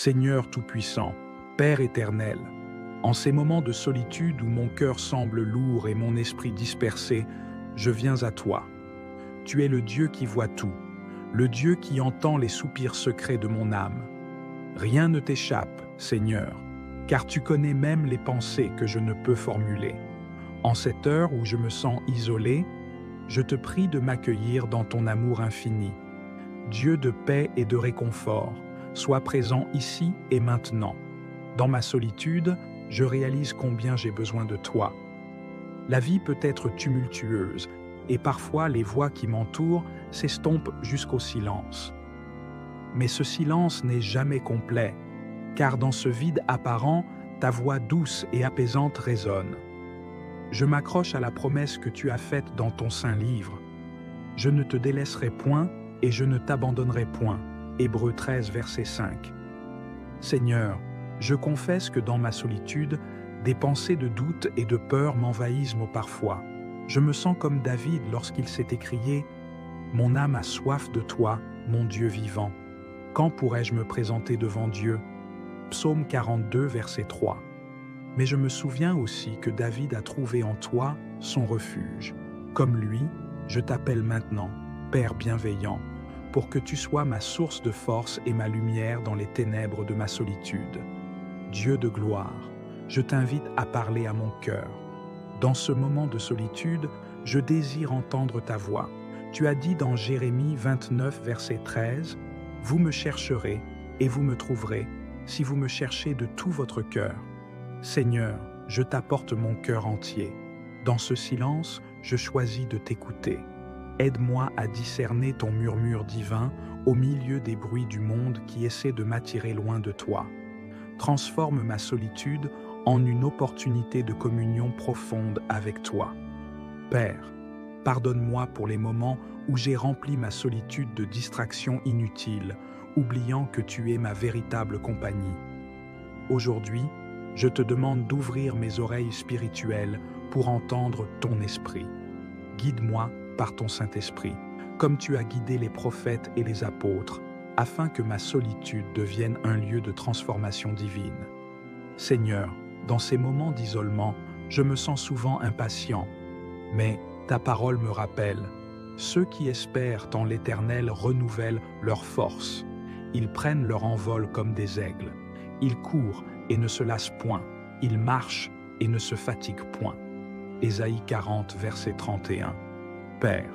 Seigneur Tout-Puissant, Père éternel, en ces moments de solitude où mon cœur semble lourd et mon esprit dispersé, je viens à toi. Tu es le Dieu qui voit tout, le Dieu qui entend les soupirs secrets de mon âme. Rien ne t'échappe, Seigneur, car tu connais même les pensées que je ne peux formuler. En cette heure où je me sens isolé, je te prie de m'accueillir dans ton amour infini. Dieu de paix et de réconfort, sois présent ici et maintenant. Dans ma solitude, je réalise combien j'ai besoin de toi. La vie peut être tumultueuse, et parfois les voix qui m'entourent s'estompent jusqu'au silence. Mais ce silence n'est jamais complet, car dans ce vide apparent, ta voix douce et apaisante résonne. Je m'accroche à la promesse que tu as faite dans ton saint livre. Je ne te délaisserai point et je ne t'abandonnerai point. Hébreux 13, verset 5. Seigneur, je confesse que dans ma solitude, des pensées de doute et de peur m'envahissent parfois. Je me sens comme David lorsqu'il s'est écrié « Mon âme a soif de toi, mon Dieu vivant. Quand pourrai-je me présenter devant Dieu » Psaume 42, verset 3. Mais je me souviens aussi que David a trouvé en toi son refuge. Comme lui, je t'appelle maintenant, Père bienveillant, pour que tu sois ma source de force et ma lumière dans les ténèbres de ma solitude. Dieu de gloire, je t'invite à parler à mon cœur. Dans ce moment de solitude, je désire entendre ta voix. Tu as dit dans Jérémie 29, verset 13, « Vous me chercherez et vous me trouverez, si vous me cherchez de tout votre cœur. » Seigneur, je t'apporte mon cœur entier. Dans ce silence, je choisis de t'écouter. Aide-moi à discerner ton murmure divin au milieu des bruits du monde qui essaient de m'attirer loin de toi. Transforme ma solitude en une opportunité de communion profonde avec toi. Père, pardonne-moi pour les moments où j'ai rempli ma solitude de distractions inutiles, oubliant que tu es ma véritable compagnie. Aujourd'hui, je te demande d'ouvrir mes oreilles spirituelles pour entendre ton esprit. Guide-moi par ton Saint-Esprit, comme tu as guidé les prophètes et les apôtres, afin que ma solitude devienne un lieu de transformation divine. Seigneur, dans ces moments d'isolement, je me sens souvent impatient, mais ta parole me rappelle, ceux qui espèrent en l'Éternel renouvellent leur force. Ils prennent leur envol comme des aigles. Ils courent et ne se lassent point. Ils marchent et ne se fatiguent point. Ésaïe 40, verset 31. Père,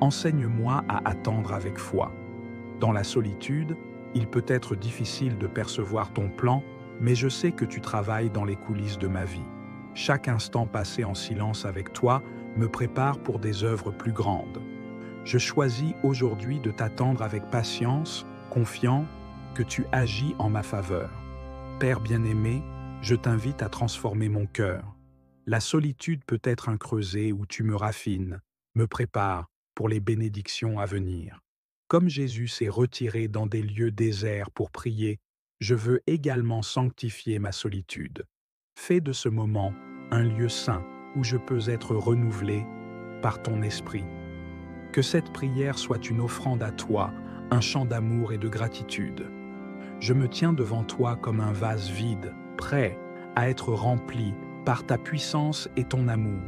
enseigne-moi à attendre avec foi. Dans la solitude, il peut être difficile de percevoir ton plan, mais je sais que tu travailles dans les coulisses de ma vie. Chaque instant passé en silence avec toi me prépare pour des œuvres plus grandes. Je choisis aujourd'hui de t'attendre avec patience, confiant que tu agis en ma faveur. Père bien-aimé, je t'invite à transformer mon cœur. La solitude peut être un creuset où tu me raffines, me prépares pour les bénédictions à venir. Comme Jésus s'est retiré dans des lieux déserts pour prier, je veux également sanctifier ma solitude. Fais de ce moment un lieu saint où je peux être renouvelé par ton esprit. Que cette prière soit une offrande à toi, un chant d'amour et de gratitude. Je me tiens devant toi comme un vase vide, prêt à être rempli par ta puissance et ton amour.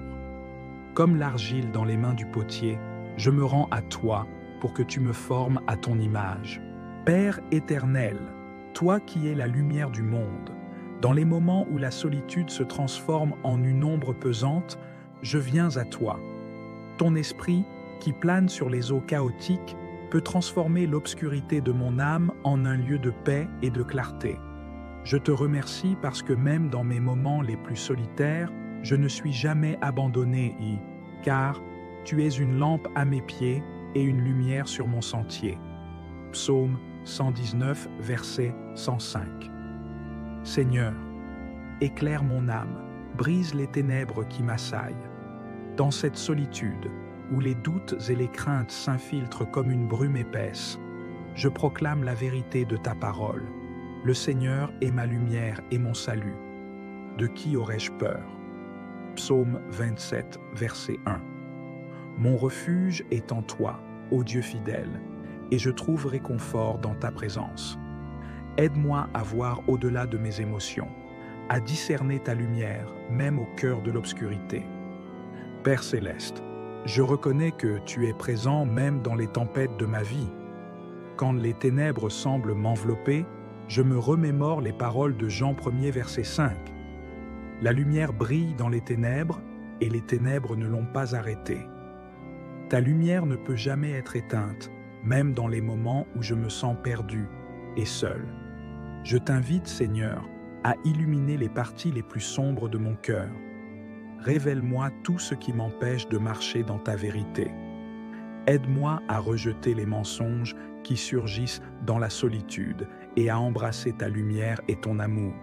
Comme l'argile dans les mains du potier, je me rends à toi pour que tu me formes à ton image. Père éternel, toi qui es la lumière du monde, dans les moments où la solitude se transforme en une ombre pesante, je viens à toi. Ton esprit, qui plane sur les eaux chaotiques, peut transformer l'obscurité de mon âme en un lieu de paix et de clarté. Je te remercie parce que même dans mes moments les plus solitaires, je ne suis jamais abandonné, car tu es une lampe à mes pieds et une lumière sur mon sentier. Psaume 119, verset 105. Seigneur, éclaire mon âme, brise les ténèbres qui m'assaillent. Dans cette solitude, où les doutes et les craintes s'infiltrent comme une brume épaisse, je proclame la vérité de ta parole. Le Seigneur est ma lumière et mon salut. De qui aurais-je peur? Psaume 27, verset 1. Mon refuge est en toi, ô Dieu fidèle, et je trouve réconfort dans ta présence. Aide-moi à voir au-delà de mes émotions, à discerner ta lumière, même au cœur de l'obscurité. Père céleste, je reconnais que tu es présent même dans les tempêtes de ma vie. Quand les ténèbres semblent m'envelopper, je me remémore les paroles de Jean 1er verset 5. La lumière brille dans les ténèbres et les ténèbres ne l'ont pas arrêtée. Ta lumière ne peut jamais être éteinte, même dans les moments où je me sens perdu et seul. Je t'invite, Seigneur, à illuminer les parties les plus sombres de mon cœur. Révèle-moi tout ce qui m'empêche de marcher dans ta vérité. Aide-moi à rejeter les mensonges qui surgissent dans la solitude et à embrasser ta lumière et ton amour.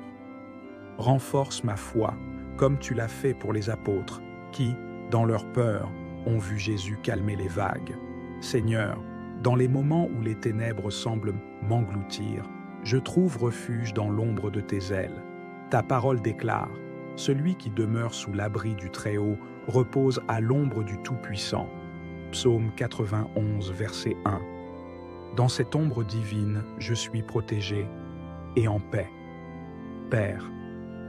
Renforce ma foi, comme tu l'as fait pour les apôtres, qui, dans leur peur, ont vu Jésus calmer les vagues. Seigneur, dans les moments où les ténèbres semblent m'engloutir, je trouve refuge dans l'ombre de tes ailes. Ta parole déclare, « Celui qui demeure sous l'abri du Très-Haut repose à l'ombre du Tout-Puissant. » Psaume 91, verset 1. Dans cette ombre divine, je suis protégé et en paix. Père,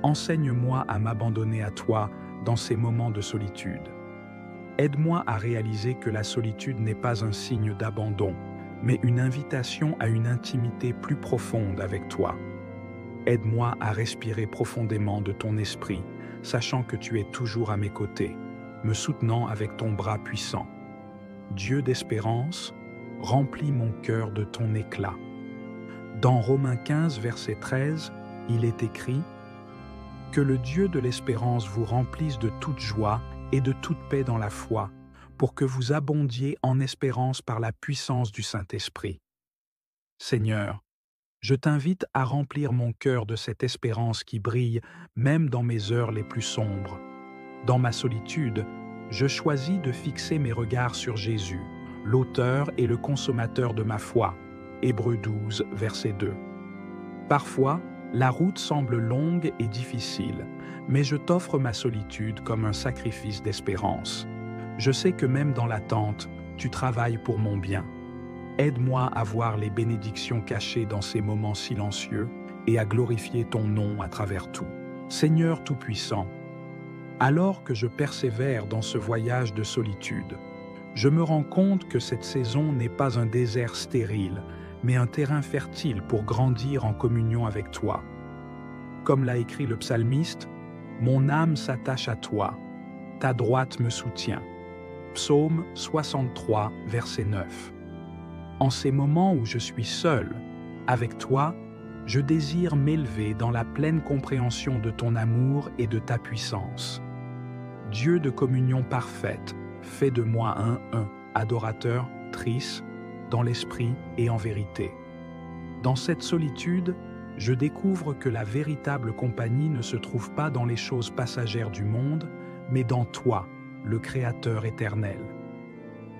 enseigne-moi à m'abandonner à toi dans ces moments de solitude. Aide-moi à réaliser que la solitude n'est pas un signe d'abandon, mais une invitation à une intimité plus profonde avec toi. Aide-moi à respirer profondément de ton esprit, sachant que tu es toujours à mes côtés, me soutenant avec ton bras puissant. Dieu d'espérance, remplis mon cœur de ton éclat. Dans Romains 15, verset 13, il est écrit « Que le Dieu de l'espérance vous remplisse de toute joie et de toute paix dans la foi, pour que vous abondiez en espérance par la puissance du Saint-Esprit. » Seigneur, je t'invite à remplir mon cœur de cette espérance qui brille même dans mes heures les plus sombres. Dans ma solitude, je choisis de fixer mes regards sur Jésus, l'auteur et le consommateur de ma foi. Hébreux 12, verset 2. Parfois, la route semble longue et difficile, mais je t'offre ma solitude comme un sacrifice d'espérance. Je sais que même dans l'attente, tu travailles pour mon bien. Aide-moi à voir les bénédictions cachées dans ces moments silencieux et à glorifier ton nom à travers tout. Seigneur Tout-Puissant, alors que je persévère dans ce voyage de solitude, je me rends compte que cette saison n'est pas un désert stérile, mais un terrain fertile pour grandir en communion avec toi. Comme l'a écrit le psalmiste, « Mon âme s'attache à toi, ta droite me soutient. » Psaume 63, verset 9. En ces moments où je suis seul, avec toi, je désire m'élever dans la pleine compréhension de ton amour et de ta puissance. Dieu de communion parfaite, fais de moi un adorateur triste dans l'esprit et en vérité. Dans cette solitude, je découvre que la véritable compagnie ne se trouve pas dans les choses passagères du monde, mais dans toi, le Créateur éternel.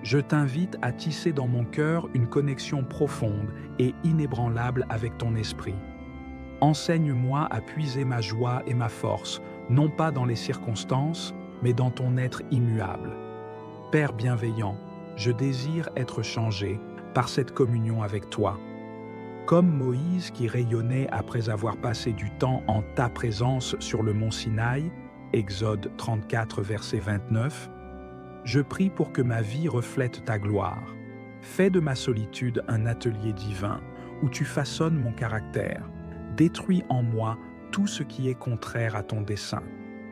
Je t'invite à tisser dans mon cœur une connexion profonde et inébranlable avec ton esprit. Enseigne-moi à puiser ma joie et ma force, non pas dans les circonstances, mais dans ton être immuable. Père bienveillant, je désire être changé par cette communion avec toi. Comme Moïse qui rayonnait après avoir passé du temps en ta présence sur le mont Sinaï, Exode 34, verset 29, je prie pour que ma vie reflète ta gloire. Fais de ma solitude un atelier divin où tu façonnes mon caractère. Détruis en moi tout ce qui est contraire à ton dessein.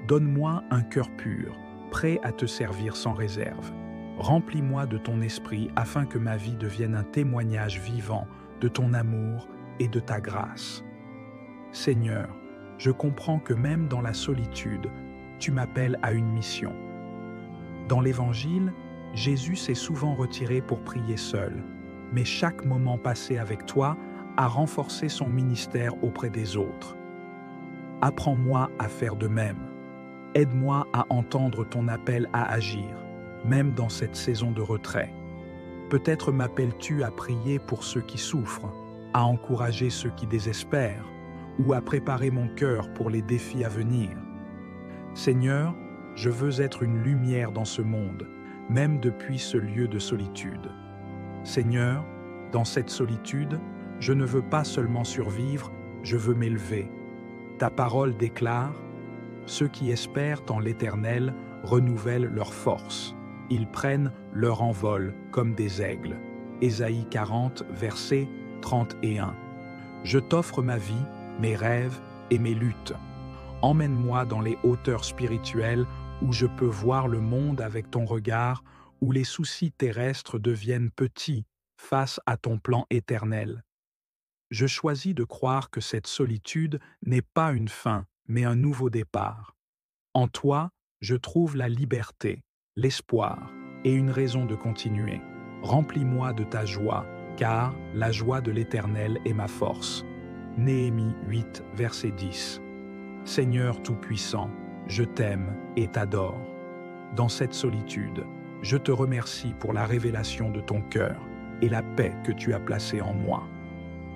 Donne-moi un cœur pur, prêt à te servir sans réserve. Remplis-moi de ton esprit afin que ma vie devienne un témoignage vivant de ton amour et de ta grâce. Seigneur, je comprends que même dans la solitude, tu m'appelles à une mission. Dans l'Évangile, Jésus s'est souvent retiré pour prier seul, mais chaque moment passé avec toi a renforcé son ministère auprès des autres. Apprends-moi à faire de même. Aide-moi à entendre ton appel à agir, même dans cette saison de retrait. Peut-être m'appelles-tu à prier pour ceux qui souffrent, à encourager ceux qui désespèrent, ou à préparer mon cœur pour les défis à venir. Seigneur, je veux être une lumière dans ce monde, même depuis ce lieu de solitude. Seigneur, dans cette solitude, Je ne veux pas seulement survivre, je veux m'élever. Ta parole déclare: ceux qui espèrent en l'Éternel renouvellent leur force. Ils prennent leur envol comme des aigles. Ésaïe 40, verset 31. Je t'offre ma vie, mes rêves et mes luttes. Emmène-moi dans les hauteurs spirituelles où je peux voir le monde avec ton regard, où les soucis terrestres deviennent petits face à ton plan éternel. Je choisis de croire que cette solitude n'est pas une fin, mais un nouveau départ. En toi, je trouve la liberté, l'espoir et une raison de continuer. Remplis-moi de ta joie, car la joie de l'Éternel est ma force. Néhémie 8, verset 10. Seigneur Tout-Puissant, je t'aime et t'adore. Dans cette solitude, je te remercie pour la révélation de ton cœur et la paix que tu as placée en moi.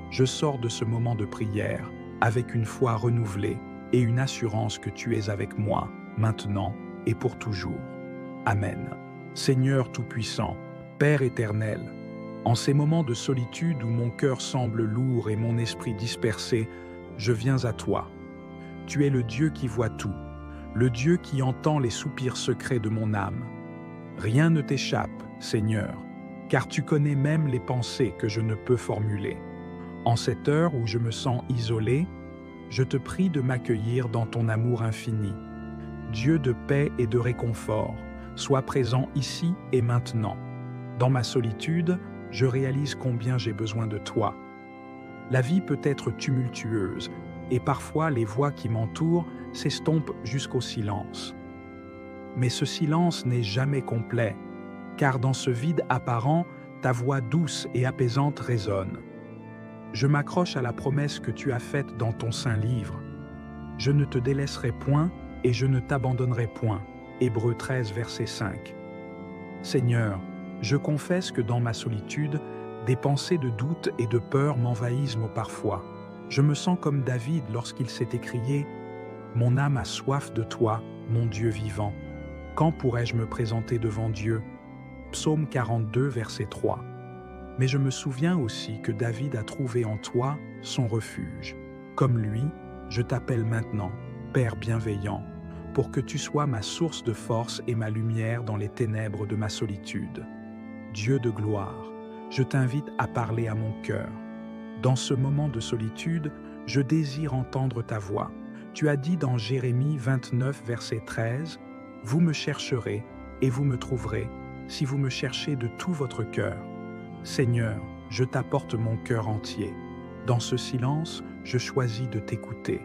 Je sors de ce moment de prière avec une foi renouvelée et une assurance que tu es avec moi, maintenant et pour toujours. Amen. Seigneur Tout-Puissant, Père éternel, en ces moments de solitude où mon cœur semble lourd et mon esprit dispersé, je viens à toi. Tu es le Dieu qui voit tout, le Dieu qui entend les soupirs secrets de mon âme. Rien ne t'échappe, Seigneur, car tu connais même les pensées que je ne peux formuler. En cette heure où je me sens isolé, je te prie de m'accueillir dans ton amour infini. Dieu de paix et de réconfort, sois présent ici et maintenant. Dans ma solitude, je réalise combien j'ai besoin de toi. La vie peut être tumultueuse, et parfois les voix qui m'entourent s'estompent jusqu'au silence. Mais ce silence n'est jamais complet, car dans ce vide apparent, ta voix douce et apaisante résonne. Je m'accroche à la promesse que tu as faite dans ton saint livre. Je ne te délaisserai point et je ne t'abandonnerai point. Hébreux 13, verset 5. Seigneur, je confesse que dans ma solitude, des pensées de doute et de peur m'envahissent parfois. Je me sens comme David lorsqu'il s'est écrié « Mon âme a soif de toi, mon Dieu vivant. Quand pourrai-je me présenter devant Dieu ?» Psaume 42, verset 3. Mais je me souviens aussi que David a trouvé en toi son refuge. Comme lui, je t'appelle maintenant, Père bienveillant, pour que tu sois ma source de force et ma lumière dans les ténèbres de ma solitude. Dieu de gloire, je t'invite à parler à mon cœur. Dans ce moment de solitude, je désire entendre ta voix. Tu as dit dans Jérémie 29, verset 13, « Vous me chercherez et vous me trouverez, si vous me cherchez de tout votre cœur. » Seigneur, je t'apporte mon cœur entier. Dans ce silence, je choisis de t'écouter.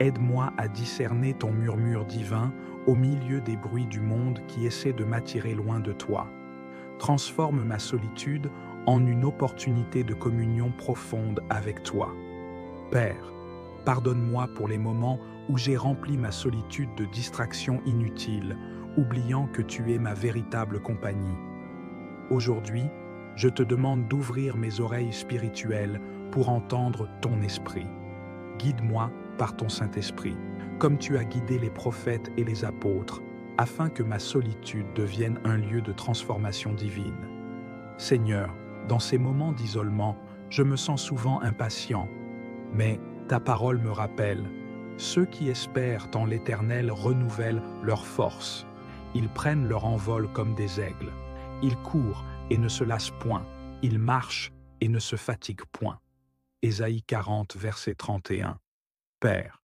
Aide-moi à discerner ton murmure divin au milieu des bruits du monde qui essaient de m'attirer loin de toi. Transforme ma solitude en une opportunité de communion profonde avec toi. Père, pardonne-moi pour les moments où j'ai rempli ma solitude de distractions inutiles, oubliant que tu es ma véritable compagnie. Aujourd'hui, je te demande d'ouvrir mes oreilles spirituelles pour entendre ton esprit. Guide-moi par ton Saint-Esprit, comme tu as guidé les prophètes et les apôtres, afin que ma solitude devienne un lieu de transformation divine. Seigneur, dans ces moments d'isolement, je me sens souvent impatient, mais ta parole me rappelle, ceux qui espèrent en l'Éternel renouvellent leur force. Ils prennent leur envol comme des aigles. Ils courent et ne se lassent point. Ils marchent et ne se fatiguent point. Ésaïe 40, verset 31. Père,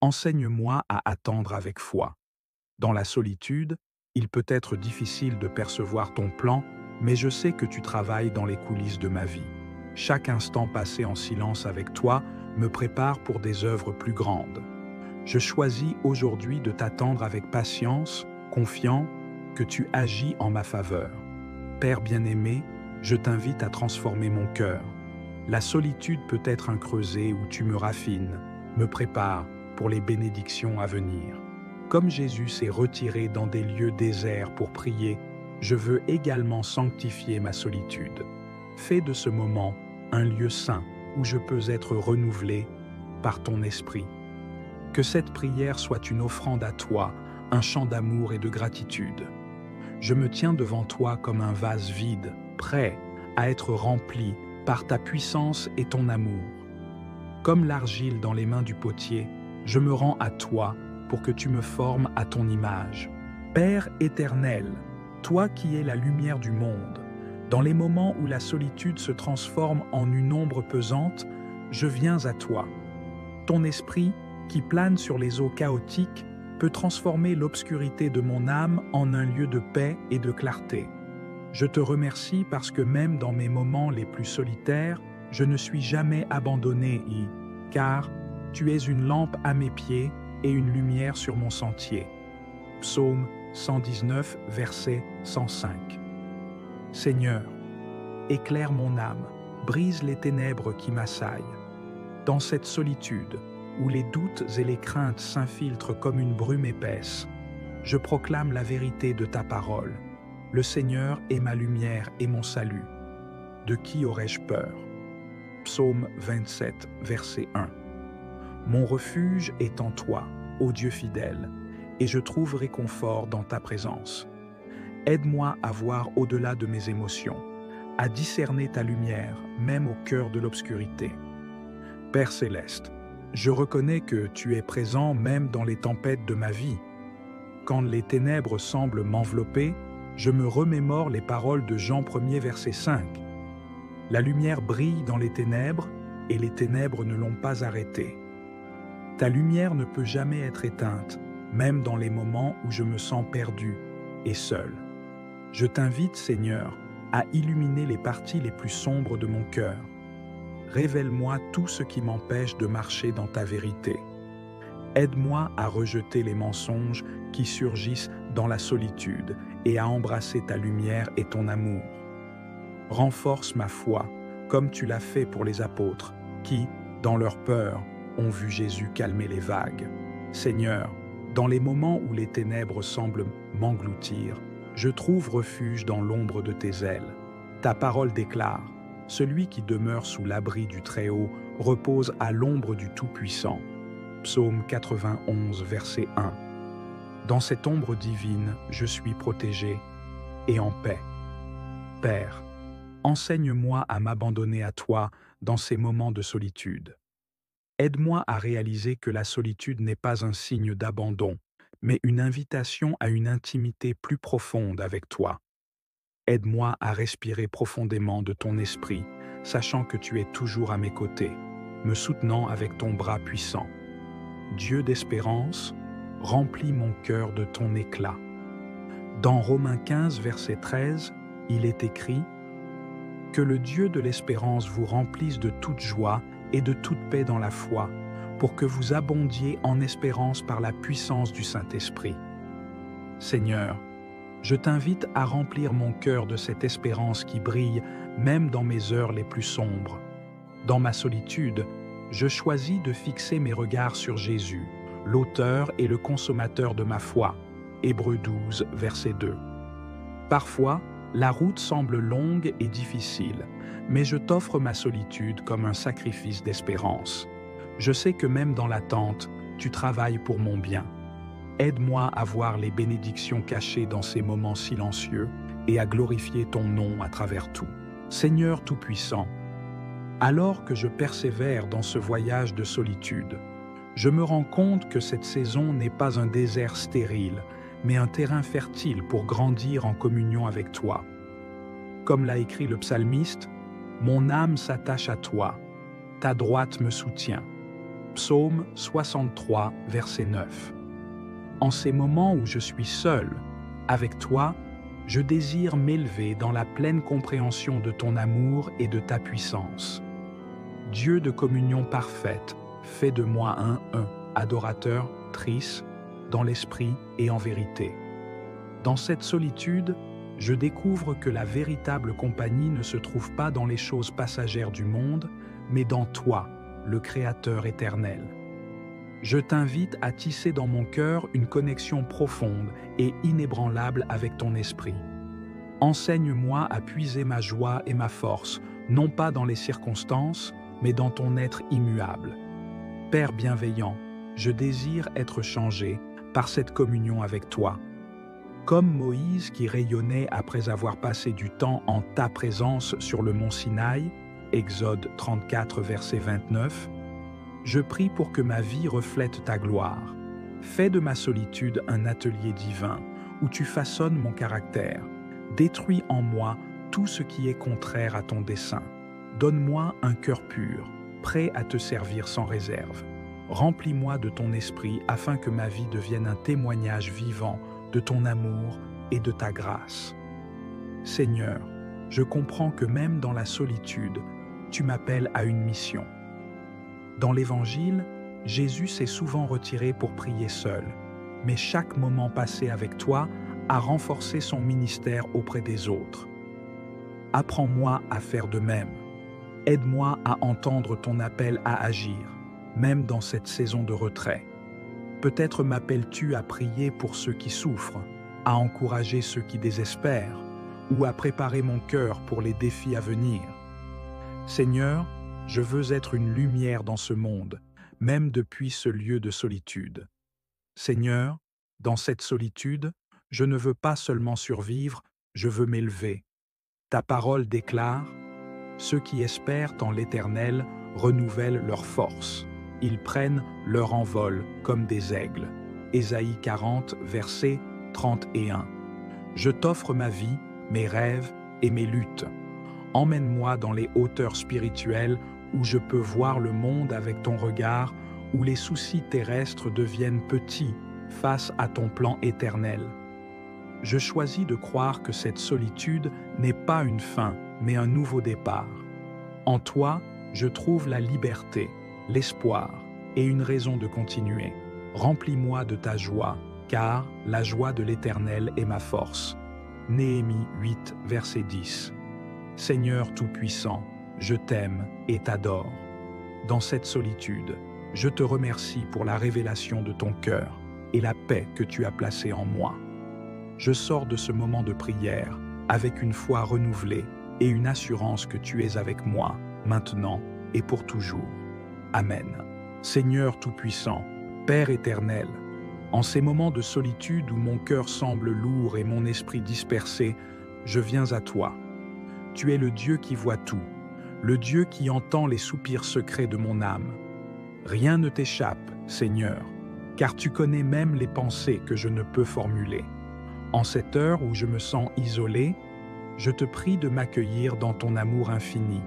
enseigne-moi à attendre avec foi. Dans la solitude, il peut être difficile de percevoir ton plan, mais je sais que tu travailles dans les coulisses de ma vie. Chaque instant passé en silence avec toi me prépare pour des œuvres plus grandes. Je choisis aujourd'hui de t'attendre avec patience, confiant que tu agis en ma faveur. Père bien-aimé, je t'invite à transformer mon cœur. La solitude peut être un creuset où tu me raffines, me prépares pour les bénédictions à venir. Comme Jésus s'est retiré dans des lieux déserts pour prier, je veux également sanctifier ma solitude. Fais de ce moment un lieu saint où je peux être renouvelé par ton esprit. Que cette prière soit une offrande à toi, un chant d'amour et de gratitude. Je me tiens devant toi comme un vase vide, prêt à être rempli par ta puissance et ton amour. Comme l'argile dans les mains du potier, je me rends à toi pour que tu me formes à ton image. Père éternel, toi qui es la lumière du monde, dans les moments où la solitude se transforme en une ombre pesante, je viens à toi. Ton esprit, qui plane sur les eaux chaotiques, peut transformer l'obscurité de mon âme en un lieu de paix et de clarté. Je te remercie parce que même dans mes moments les plus solitaires, je ne suis jamais abandonné, car tu es une lampe à mes pieds et une lumière sur mon sentier. Psaume 119, verset 105. Seigneur, éclaire mon âme, brise les ténèbres qui m'assaillent. Dans cette solitude, où les doutes et les craintes s'infiltrent comme une brume épaisse, je proclame la vérité de ta parole. Le Seigneur est ma lumière et mon salut. De qui aurais-je peur? Psaume 27, verset 1. Mon refuge est en toi, ô Dieu fidèle, et je trouve réconfort dans ta présence. Aide-moi à voir au-delà de mes émotions, à discerner ta lumière, même au cœur de l'obscurité. Père céleste, je reconnais que tu es présent même dans les tempêtes de ma vie. Quand les ténèbres semblent m'envelopper, je me remémore les paroles de Jean 1er, verset 5. La lumière brille dans les ténèbres, et les ténèbres ne l'ont pas arrêtée. Ta lumière ne peut jamais être éteinte, même dans les moments où je me sens perdu et seul. Je t'invite, Seigneur, à illuminer les parties les plus sombres de mon cœur. Révèle-moi tout ce qui m'empêche de marcher dans ta vérité. Aide-moi à rejeter les mensonges qui surgissent dans la solitude et à embrasser ta lumière et ton amour. Renforce ma foi, comme tu l'as fait pour les apôtres, qui, dans leur peur, ont vu Jésus calmer les vagues. Seigneur, dans les moments où les ténèbres semblent m'engloutir, je trouve refuge dans l'ombre de tes ailes. Ta parole déclare: celui qui demeure sous l'abri du Très-Haut repose à l'ombre du Tout-Puissant. Psaume 91, verset 1. Dans cette ombre divine, je suis protégé et en paix. Père, enseigne-moi à m'abandonner à toi dans ces moments de solitude. Aide-moi à réaliser que la solitude n'est pas un signe d'abandon, mais une invitation à une intimité plus profonde avec toi. Aide-moi à respirer profondément de ton esprit, sachant que tu es toujours à mes côtés, me soutenant avec ton bras puissant. Dieu d'espérance, remplis mon cœur de ton éclat. Dans Romains 15, verset 13, il est écrit: « Que le Dieu de l'espérance vous remplisse de toute joie et de toute paix dans la foi, pour que vous abondiez en espérance par la puissance du Saint-Esprit. » Seigneur, je t'invite à remplir mon cœur de cette espérance qui brille même dans mes heures les plus sombres. Dans ma solitude, je choisis de fixer mes regards sur Jésus, l'auteur et le consommateur de ma foi. Hébreux 12, verset 2. Parfois, la route semble longue et difficile, mais je t'offre ma solitude comme un sacrifice d'espérance. Je sais que même dans l'attente, tu travailles pour mon bien. Aide-moi à voir les bénédictions cachées dans ces moments silencieux et à glorifier ton nom à travers tout. Seigneur Tout-Puissant, alors que je persévère dans ce voyage de solitude, je me rends compte que cette saison n'est pas un désert stérile, mais un terrain fertile pour grandir en communion avec toi. Comme l'a écrit le psalmiste, « Mon âme s'attache à toi, ta droite me soutient. » Psaume 63, verset 9. En ces moments où je suis seul, avec toi, je désire m'élever dans la pleine compréhension de ton amour et de ta puissance. Dieu de communion parfaite, fais de moi un adorateur triste dans l'esprit et en vérité. Dans cette solitude, je découvre que la véritable compagnie ne se trouve pas dans les choses passagères du monde, mais dans toi, le Créateur éternel. Je t'invite à tisser dans mon cœur une connexion profonde et inébranlable avec ton esprit. Enseigne-moi à puiser ma joie et ma force, non pas dans les circonstances, mais dans ton être immuable. Père bienveillant, je désire être changé par cette communion avec toi. Comme Moïse qui rayonnait après avoir passé du temps en ta présence sur le mont Sinaï, Exode 34, verset 29. Je prie pour que ma vie reflète ta gloire. Fais de ma solitude un atelier divin où tu façonnes mon caractère. Détruis en moi tout ce qui est contraire à ton dessein. Donne-moi un cœur pur, prêt à te servir sans réserve. Remplis-moi de ton esprit afin que ma vie devienne un témoignage vivant de ton amour et de ta grâce. Seigneur, je comprends que même dans la solitude, tu m'appelles à une mission. Dans l'Évangile, Jésus s'est souvent retiré pour prier seul, mais chaque moment passé avec toi a renforcé son ministère auprès des autres. Apprends-moi à faire de même. Aide-moi à entendre ton appel à agir, même dans cette saison de retrait. Peut-être m'appelles-tu à prier pour ceux qui souffrent, à encourager ceux qui désespèrent, ou à préparer mon cœur pour les défis à venir. Seigneur, je veux être une lumière dans ce monde, même depuis ce lieu de solitude. Seigneur, dans cette solitude, je ne veux pas seulement survivre, je veux m'élever. Ta parole déclare « Ceux qui espèrent en l'Éternel renouvellent leur force. Ils prennent leur envol comme des aigles. » Ésaïe 40, versets 31. Je t'offre ma vie, mes rêves et mes luttes. Emmène-moi dans les hauteurs spirituelles où je peux voir le monde avec ton regard, où les soucis terrestres deviennent petits face à ton plan éternel. Je choisis de croire que cette solitude n'est pas une fin, mais un nouveau départ. En toi, je trouve la liberté, l'espoir et une raison de continuer. Remplis-moi de ta joie, car la joie de l'Éternel est ma force. Néhémie 8, verset 10. Seigneur Tout-Puissant, je t'aime et t'adore. Dans cette solitude, je te remercie pour la révélation de ton cœur et la paix que tu as placée en moi. Je sors de ce moment de prière avec une foi renouvelée et une assurance que tu es avec moi, maintenant et pour toujours. Amen. Seigneur Tout-Puissant, Père éternel, en ces moments de solitude où mon cœur semble lourd et mon esprit dispersé, je viens à toi. Tu es le Dieu qui voit tout, le Dieu qui entend les soupirs secrets de mon âme. Rien ne t'échappe, Seigneur, car tu connais même les pensées que je ne peux formuler. En cette heure où je me sens isolé, je te prie de m'accueillir dans ton amour infini.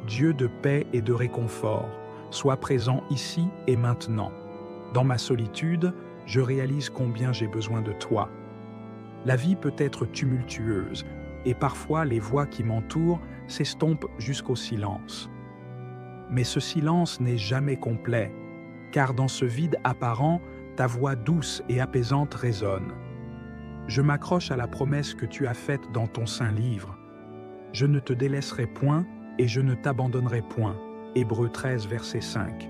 Dieu de paix et de réconfort, sois présent ici et maintenant. Dans ma solitude, je réalise combien j'ai besoin de toi. La vie peut être tumultueuse, et parfois les voix qui m'entourent s'estompent jusqu'au silence. Mais ce silence n'est jamais complet, car dans ce vide apparent, ta voix douce et apaisante résonne. Je m'accroche à la promesse que tu as faite dans ton saint livre. Je ne te délaisserai point et je ne t'abandonnerai point. Hébreux 13, verset 5.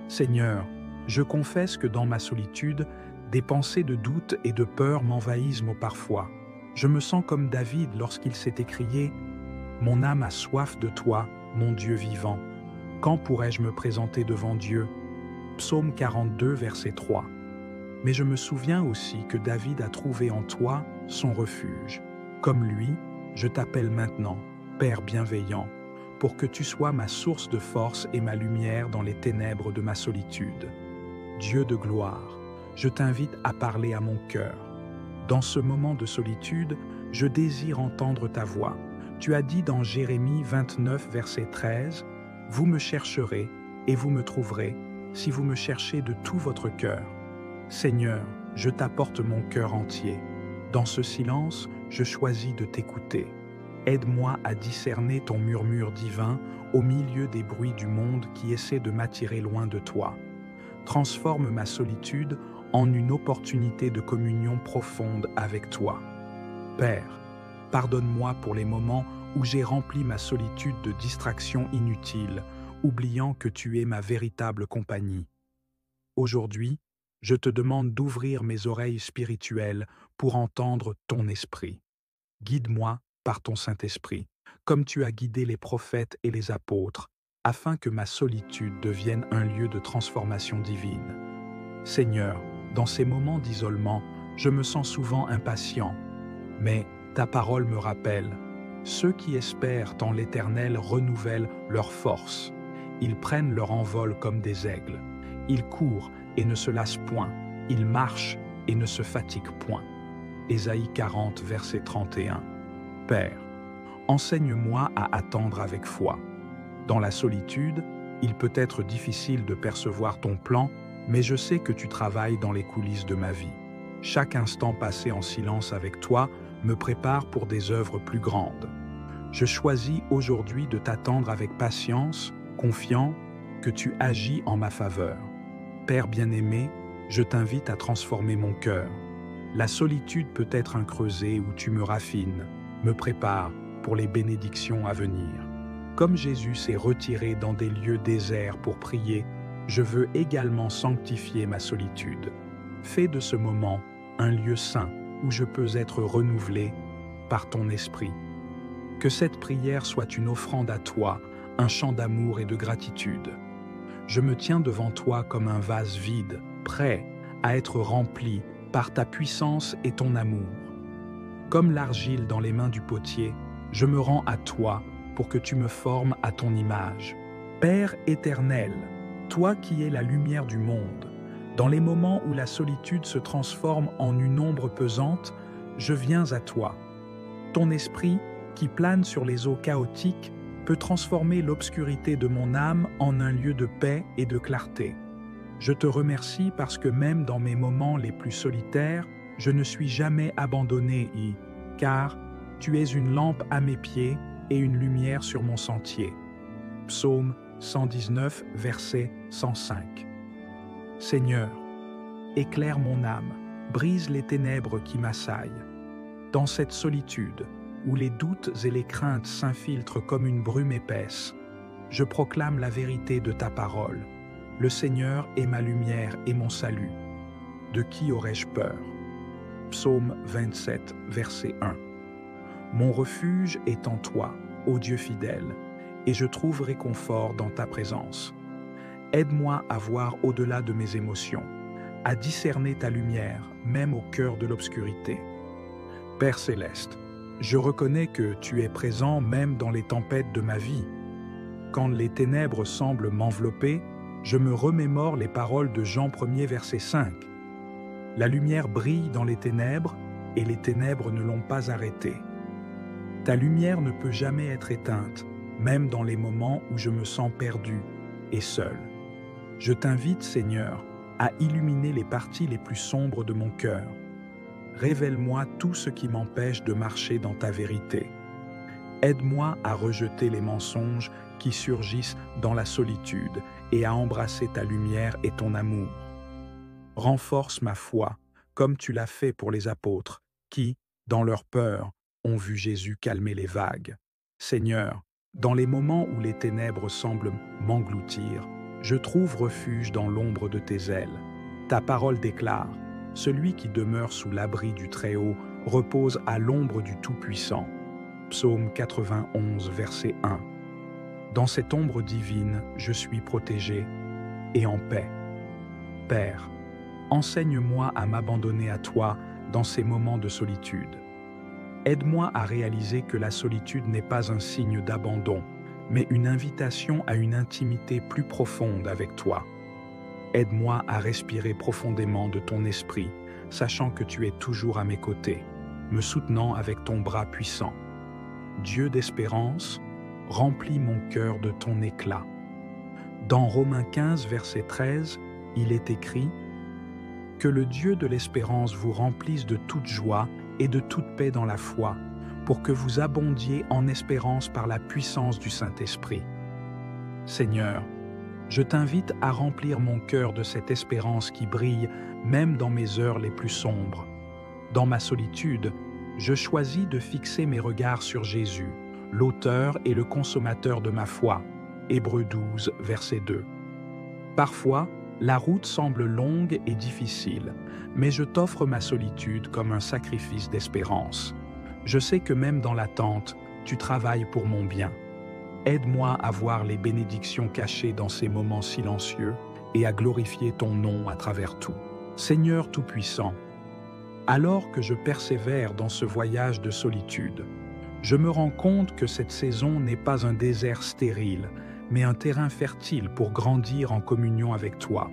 Seigneur, je confesse que dans ma solitude, des pensées de doute et de peur m'envahissent parfois. Je me sens comme David lorsqu'il s'est écrié « Mon âme a soif de toi, mon Dieu vivant. Quand pourrai-je me présenter devant Dieu ?» Psaume 42, verset 3. Mais je me souviens aussi que David a trouvé en toi son refuge. Comme lui, je t'appelle maintenant, Père bienveillant, pour que tu sois ma source de force et ma lumière dans les ténèbres de ma solitude. Dieu de gloire, je t'invite à parler à mon cœur. Dans ce moment de solitude, je désire entendre ta voix. Tu as dit dans Jérémie 29, verset 13, « Vous me chercherez et vous me trouverez, si vous me cherchez de tout votre cœur. » Seigneur, je t'apporte mon cœur entier. Dans ce silence, je choisis de t'écouter. Aide-moi à discerner ton murmure divin au milieu des bruits du monde qui essaient de m'attirer loin de toi. Transforme ma solitude en une opportunité de communion profonde avec toi. Père, pardonne-moi pour les moments où j'ai rempli ma solitude de distractions inutiles, oubliant que tu es ma véritable compagnie. Aujourd'hui, je te demande d'ouvrir mes oreilles spirituelles pour entendre ton esprit. Guide-moi par ton Saint-Esprit, comme tu as guidé les prophètes et les apôtres, afin que ma solitude devienne un lieu de transformation divine. Seigneur, dans ces moments d'isolement, je me sens souvent impatient, mais ta parole me rappelle, Ceux qui espèrent en l'Éternel renouvellent leur force. Ils prennent leur envol comme des aigles. Ils courent et ne se lassent point. Ils marchent et ne se fatiguent point. Ésaïe 40, verset 31. Père, enseigne-moi à attendre avec foi. Dans la solitude, il peut être difficile de percevoir ton plan, mais je sais que tu travailles dans les coulisses de ma vie. Chaque instant passé en silence avec toi me prépare pour des œuvres plus grandes. Je choisis aujourd'hui de t'attendre avec patience, confiant que tu agis en ma faveur. Père bien-aimé, je t'invite à transformer mon cœur. La solitude peut être un creuset où tu me raffines, me prépares pour les bénédictions à venir. Comme Jésus s'est retiré dans des lieux déserts pour prier, je veux également sanctifier ma solitude. Fais de ce moment un lieu saint où je peux être renouvelé par ton esprit. Que cette prière soit une offrande à toi, un chant d'amour et de gratitude. Je me tiens devant toi comme un vase vide, prêt à être rempli par ta puissance et ton amour. Comme l'argile dans les mains du potier, je me rends à toi pour que tu me formes à ton image. Père éternel, toi qui es la lumière du monde, dans les moments où la solitude se transforme en une ombre pesante, je viens à toi. Ton esprit, qui plane sur les eaux chaotiques, peut transformer l'obscurité de mon âme en un lieu de paix et de clarté. Je te remercie parce que même dans mes moments les plus solitaires, je ne suis jamais abandonné, car tu es une lampe à mes pieds et une lumière sur mon sentier. Psaume 119, verset 105. Seigneur, éclaire mon âme, brise les ténèbres qui m'assaillent. Dans cette solitude, où les doutes et les craintes s'infiltrent comme une brume épaisse, je proclame la vérité de ta parole. Le Seigneur est ma lumière et mon salut. De qui aurais-je peur? Psaume 27, verset 1. Mon refuge est en toi, ô Dieu fidèle, et je trouve réconfort dans ta présence. Aide-moi à voir au-delà de mes émotions, à discerner ta lumière, même au cœur de l'obscurité. Père céleste, je reconnais que tu es présent même dans les tempêtes de ma vie. Quand les ténèbres semblent m'envelopper, je me remémore les paroles de Jean 1er, verset 5. La lumière brille dans les ténèbres, et les ténèbres ne l'ont pas arrêtée. Ta lumière ne peut jamais être éteinte, même dans les moments où je me sens perdu et seul. Je t'invite, Seigneur, à illuminer les parties les plus sombres de mon cœur. Révèle-moi tout ce qui m'empêche de marcher dans ta vérité. Aide-moi à rejeter les mensonges qui surgissent dans la solitude et à embrasser ta lumière et ton amour. Renforce ma foi, comme tu l'as fait pour les apôtres, qui, dans leur peur, ont vu Jésus calmer les vagues. Seigneur, dans les moments où les ténèbres semblent m'engloutir, je trouve refuge dans l'ombre de tes ailes. Ta parole déclare: celui qui demeure sous l'abri du Très-Haut repose à l'ombre du Tout-Puissant. Psaume 91, verset 1. Dans cette ombre divine, je suis protégé et en paix. Père, enseigne-moi à m'abandonner à toi dans ces moments de solitude. Aide-moi à réaliser que la solitude n'est pas un signe d'abandon, mais une invitation à une intimité plus profonde avec toi. Aide-moi à respirer profondément de ton esprit, sachant que tu es toujours à mes côtés, me soutenant avec ton bras puissant. Dieu d'espérance, remplis mon cœur de ton éclat. Dans Romains 15, verset 13, il est écrit: « Que le Dieu de l'espérance vous remplisse de toute joie et de toute paix dans la foi, pour que vous abondiez en espérance par la puissance du Saint-Esprit. » Seigneur, je t'invite à remplir mon cœur de cette espérance qui brille même dans mes heures les plus sombres. Dans ma solitude, je choisis de fixer mes regards sur Jésus, l'auteur et le consommateur de ma foi. Hébreux 12, verset 2. Parfois, la route semble longue et difficile, mais je t'offre ma solitude comme un sacrifice d'espérance. Je sais que même dans l'attente, tu travailles pour mon bien. Aide-moi à voir les bénédictions cachées dans ces moments silencieux et à glorifier ton nom à travers tout. Seigneur Tout-Puissant, alors que je persévère dans ce voyage de solitude, Je me rends compte que cette saison n'est pas un désert stérile, mais un terrain fertile pour grandir en communion avec toi.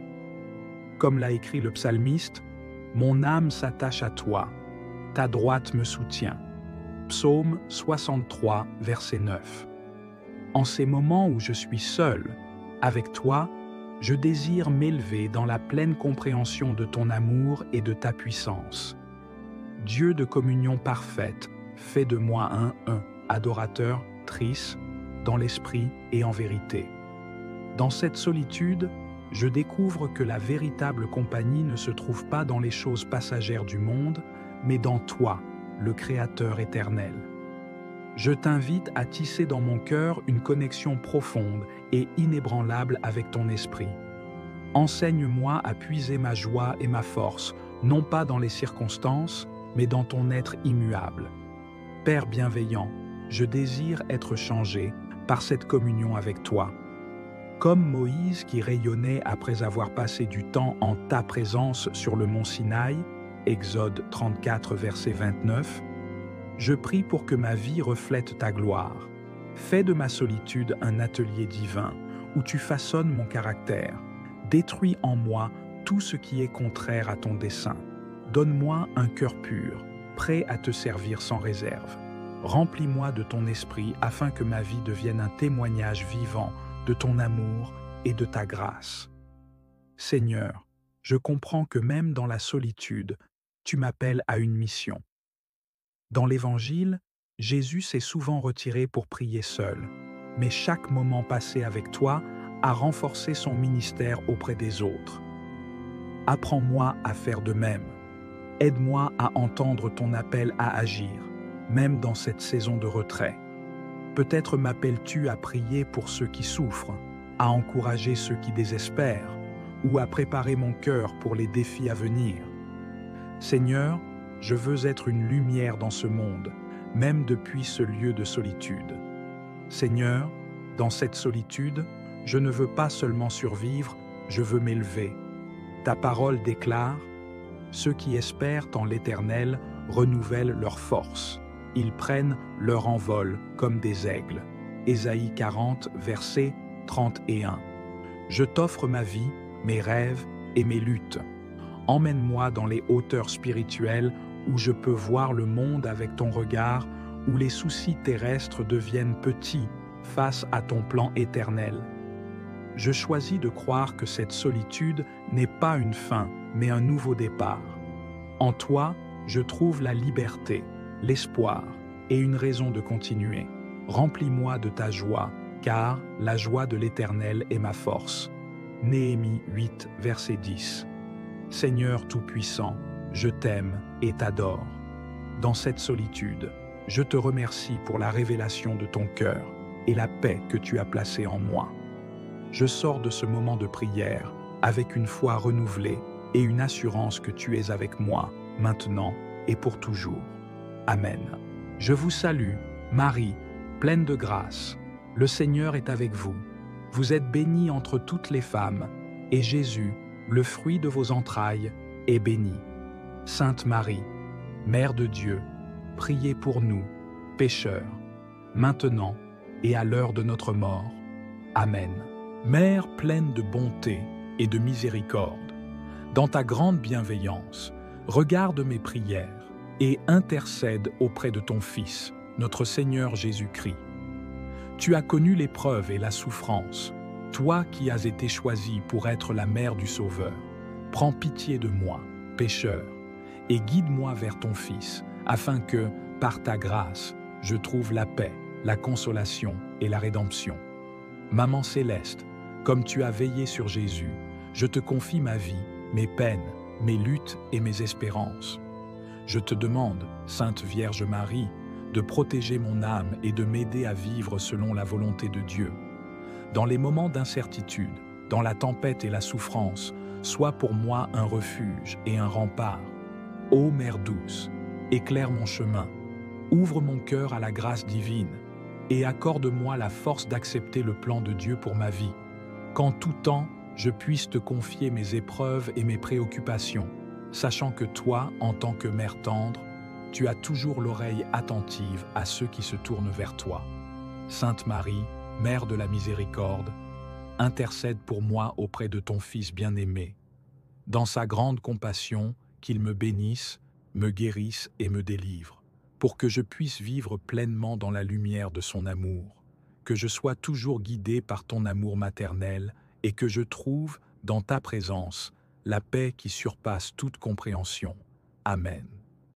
Comme l'a écrit le psalmiste, « Mon âme s'attache à toi, ta droite me soutient ». Psaume 63, verset 9. En ces moments où je suis seul, avec toi, je désire m'élever dans la pleine compréhension de ton amour et de ta puissance. Dieu de communion parfaite, fais de moi un adorateur triste dans l'esprit et en vérité. Dans cette solitude, je découvre que la véritable compagnie ne se trouve pas dans les choses passagères du monde, mais dans toi, le Créateur éternel. Je t'invite à tisser dans mon cœur une connexion profonde et inébranlable avec ton esprit. Enseigne-moi à puiser ma joie et ma force, non pas dans les circonstances, mais dans ton être immuable. Père bienveillant, je désire être changé par cette communion avec toi. Comme Moïse qui rayonnait après avoir passé du temps en ta présence sur le mont Sinaï, Exode 34, verset 29, je prie pour que ma vie reflète ta gloire. Fais de ma solitude un atelier divin où tu façonnes mon caractère. Détruis en moi tout ce qui est contraire à ton dessein. Donne-moi un cœur pur, prêt à te servir sans réserve. Remplis-moi de ton esprit afin que ma vie devienne un témoignage vivant de ton amour et de ta grâce. Seigneur, je comprends que même dans la solitude, tu m'appelles à une mission. Dans l'Évangile, Jésus s'est souvent retiré pour prier seul, mais chaque moment passé avec toi a renforcé son ministère auprès des autres. Apprends-moi à faire de même. Aide-moi à entendre ton appel à agir, même dans cette saison de retrait. Peut-être m'appelles-tu à prier pour ceux qui souffrent, à encourager ceux qui désespèrent, ou à préparer mon cœur pour les défis à venir. Seigneur, je veux être une lumière dans ce monde, même depuis ce lieu de solitude. Seigneur, dans cette solitude, je ne veux pas seulement survivre, je veux m'élever. Ta parole déclare « Ceux qui espèrent en l'Éternel renouvellent leur force. Ils prennent leur envol comme des aigles. » Ésaïe 40, verset 31. Je t'offre ma vie, mes rêves et mes luttes. Emmène-moi dans les hauteurs spirituelles où je peux voir le monde avec ton regard, où les soucis terrestres deviennent petits face à ton plan éternel. Je choisis de croire que cette solitude n'est pas une fin, mais un nouveau départ. En toi, je trouve la liberté, l'espoir et une raison de continuer. Remplis-moi de ta joie, car la joie de l'Éternel est ma force. Néhémie 8, verset 10. Seigneur Tout-Puissant, je t'aime et t'adore. Dans cette solitude, je te remercie pour la révélation de ton cœur et la paix que tu as placée en moi. Je sors de ce moment de prière avec une foi renouvelée et une assurance que tu es avec moi, maintenant et pour toujours. Amen. Je vous salue, Marie, pleine de grâce. Le Seigneur est avec vous. Vous êtes bénie entre toutes les femmes, et Jésus, le fruit de vos entrailles, est béni. Sainte Marie, Mère de Dieu, priez pour nous, pécheurs, maintenant et à l'heure de notre mort. Amen. Mère pleine de bonté et de miséricorde, dans ta grande bienveillance, regarde mes prières et intercède auprès de ton Fils, notre Seigneur Jésus-Christ. Tu as connu l'épreuve et la souffrance, toi qui as été choisie pour être la mère du Sauveur. Prends pitié de moi, pécheur, et guide-moi vers ton Fils, afin que, par ta grâce, je trouve la paix, la consolation et la rédemption. Maman céleste, comme tu as veillé sur Jésus, je te confie ma vie, mes peines, mes luttes et mes espérances. Je te demande, Sainte Vierge Marie, de protéger mon âme et de m'aider à vivre selon la volonté de Dieu. Dans les moments d'incertitude, dans la tempête et la souffrance, sois pour moi un refuge et un rempart. Ô Mère douce, éclaire mon chemin, ouvre mon cœur à la grâce divine et accorde-moi la force d'accepter le plan de Dieu pour ma vie. Qu'en tout temps, je puisse te confier mes épreuves et mes préoccupations, sachant que toi, en tant que mère tendre, Tu as toujours l'oreille attentive à ceux qui se tournent vers toi. Sainte Marie, Mère de la Miséricorde, intercède pour moi auprès de ton Fils bien-aimé. Dans sa grande compassion, qu'il me bénisse, me guérisse et me délivre, pour que je puisse vivre pleinement dans la lumière de son amour, que je sois toujours guidé par ton amour maternel et que je trouve, dans ta présence, la paix qui surpasse toute compréhension. Amen.